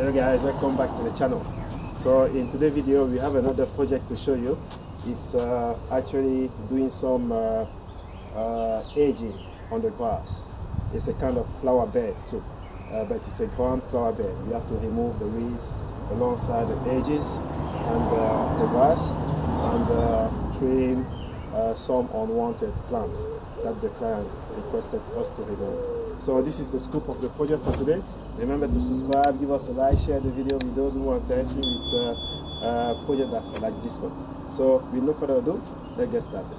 Hello guys, welcome back to the channel. So in today's video we have another project to show you. It's actually doing some edging on the grass. It's a kind of flower bed too, but it's a ground flower bed. You have to remove the weeds alongside the edges and of the grass and trim some unwanted plants that the client requested us to remove. So this is the scoop of the project for today. Remember to subscribe, give us a like, share the video with those who are interested with project that's like this one. So with no further ado, let's get started.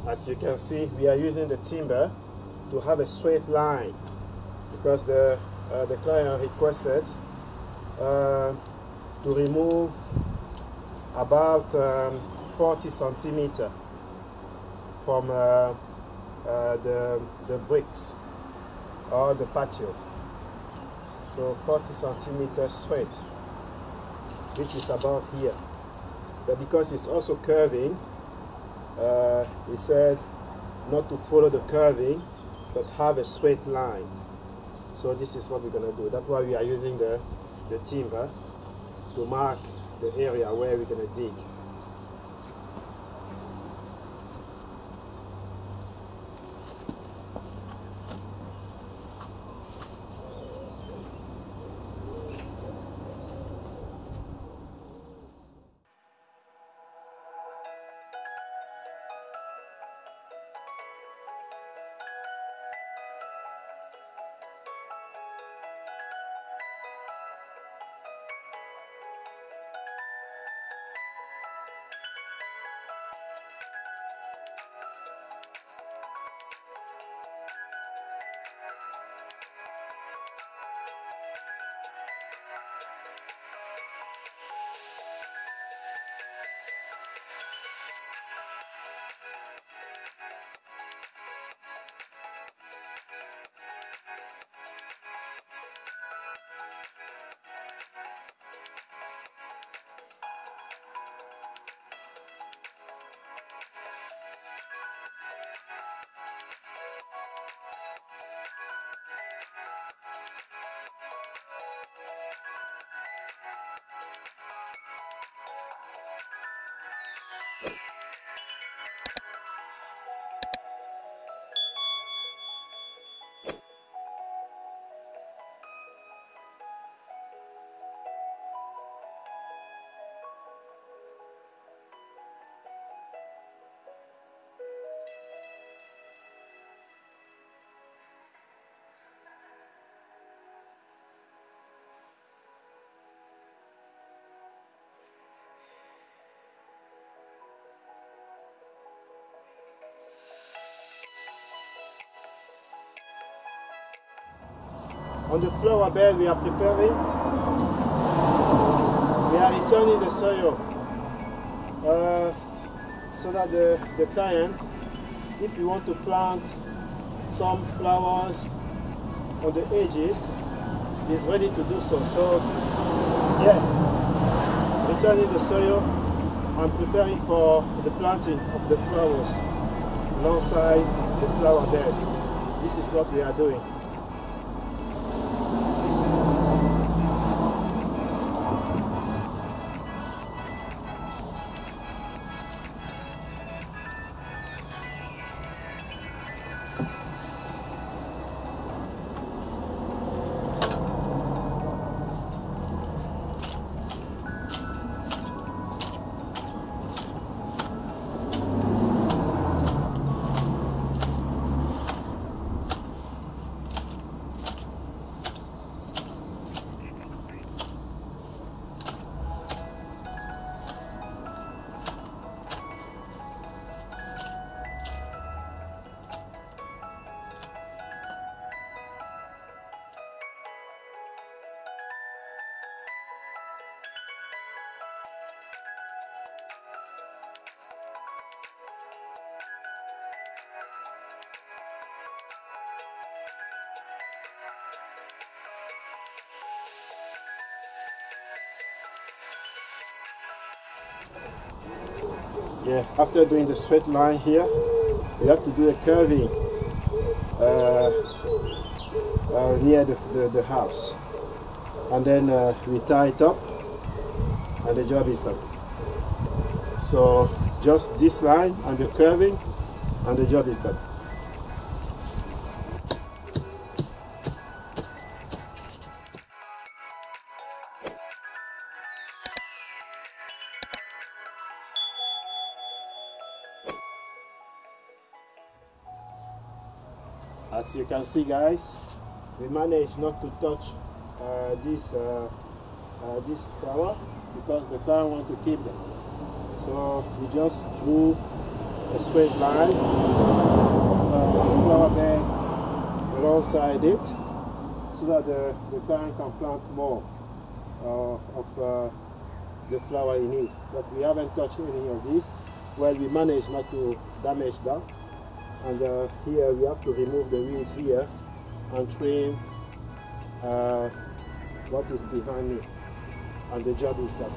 As you can see, we are using the timber to have a straight line because the client requested to remove about 40 centimeters from the bricks or the patio. So 40 centimeters straight, which is about here. But because it's also curving, he said not to follow the curving but have a straight line. So this is what we're going to do. That's why we are using the timber to mark the area where we're going to dig. On the flower bed we are preparing, we are returning the soil so that the client, if you want to plant some flowers on the edges, is ready to do so. So yeah, returning the soil and preparing for the planting of the flowers alongside the flower bed. This is what we are doing. Yeah, after doing the straight line here, we have to do a curving near the house, and then we tie it up and the job is done. So just this line and the curving and the job is done. As you can see, guys, we managed not to touch this flower because the client wants to keep them. So we just drew a straight line of the flower bed alongside it so that the client can plant more of the flower in it. But we haven't touched any of this. Well, we managed not to damage that. And here we have to remove the weed here and trim what is behind me, and the job is done.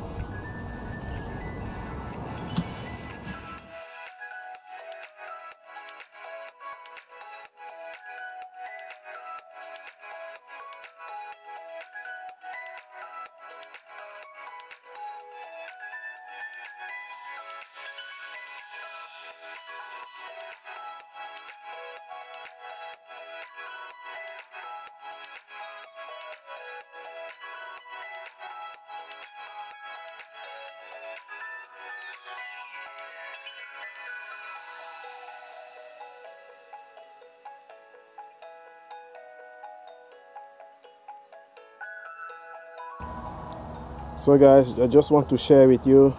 So guys, I just want to share with you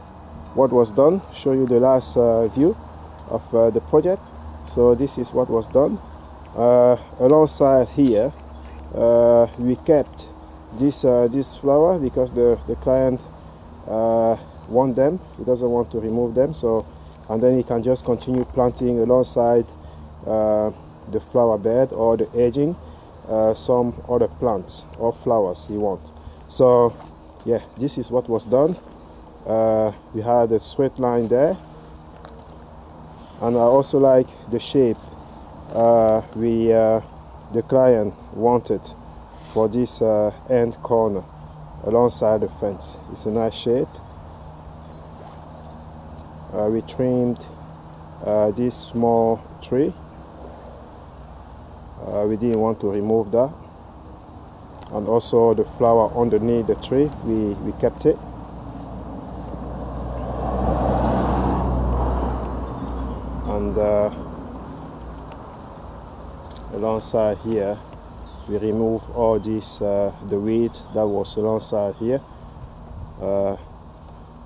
what was done, show you the last view of the project. So this is what was done. Alongside here, we kept this flower because the client want them. He doesn't want to remove them. So, and then he can just continue planting alongside the flower bed or the edging some other plants or flowers he wants. So yeah, this is what was done. We had a straight line there, and I also like the shape the client wanted for this end corner alongside the fence. It's a nice shape. We trimmed this small tree. We didn't want to remove that. And also the flower underneath the tree, we kept it. And alongside here, we remove all these the weeds that was alongside here.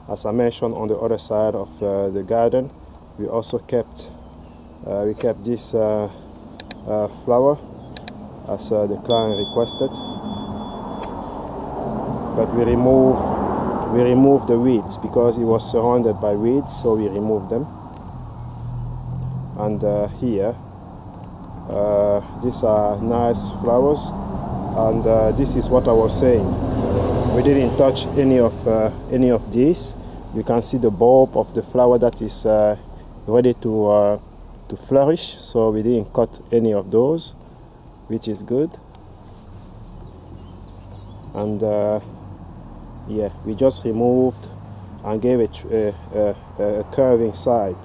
As I mentioned, on the other side of the garden, we also kept this flower as the client requested. But we remove the weeds because it was surrounded by weeds, so we removed them. And here, these are nice flowers, and this is what I was saying. We didn't touch any of these. You can see the bulb of the flower that is ready to flourish. So we didn't cut any of those, which is good. And yeah, we just removed and gave it a curving side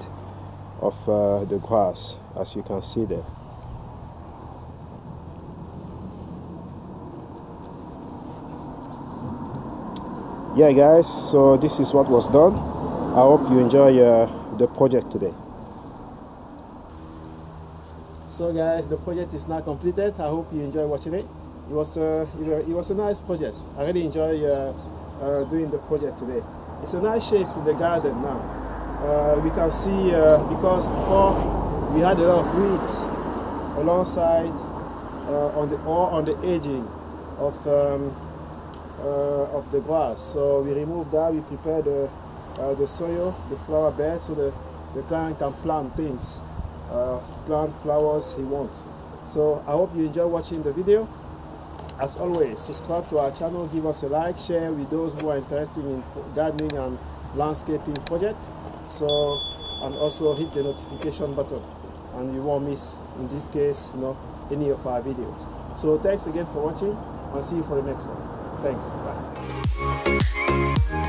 of the grass, as you can see there. Yeah guys, so this is what was done. I hope you enjoy the project today. So guys, the project is now completed. I hope you enjoy watching it. It was a nice project. I really enjoy doing the project today. It's a nice shape in the garden now. We can see because before we had a lot of weeds alongside on the edging of the grass. So we removed that. We prepared the soil, the flower bed, so the client can plant things, plant flowers he wants. So I hope you enjoy watching the video. As always, subscribe to our channel, give us a like, share with those who are interested in gardening and landscaping project. So, and also hit the notification button, and you won't miss, in this case, any of our videos. So thanks again for watching, and see you for the next one. Thanks. Bye.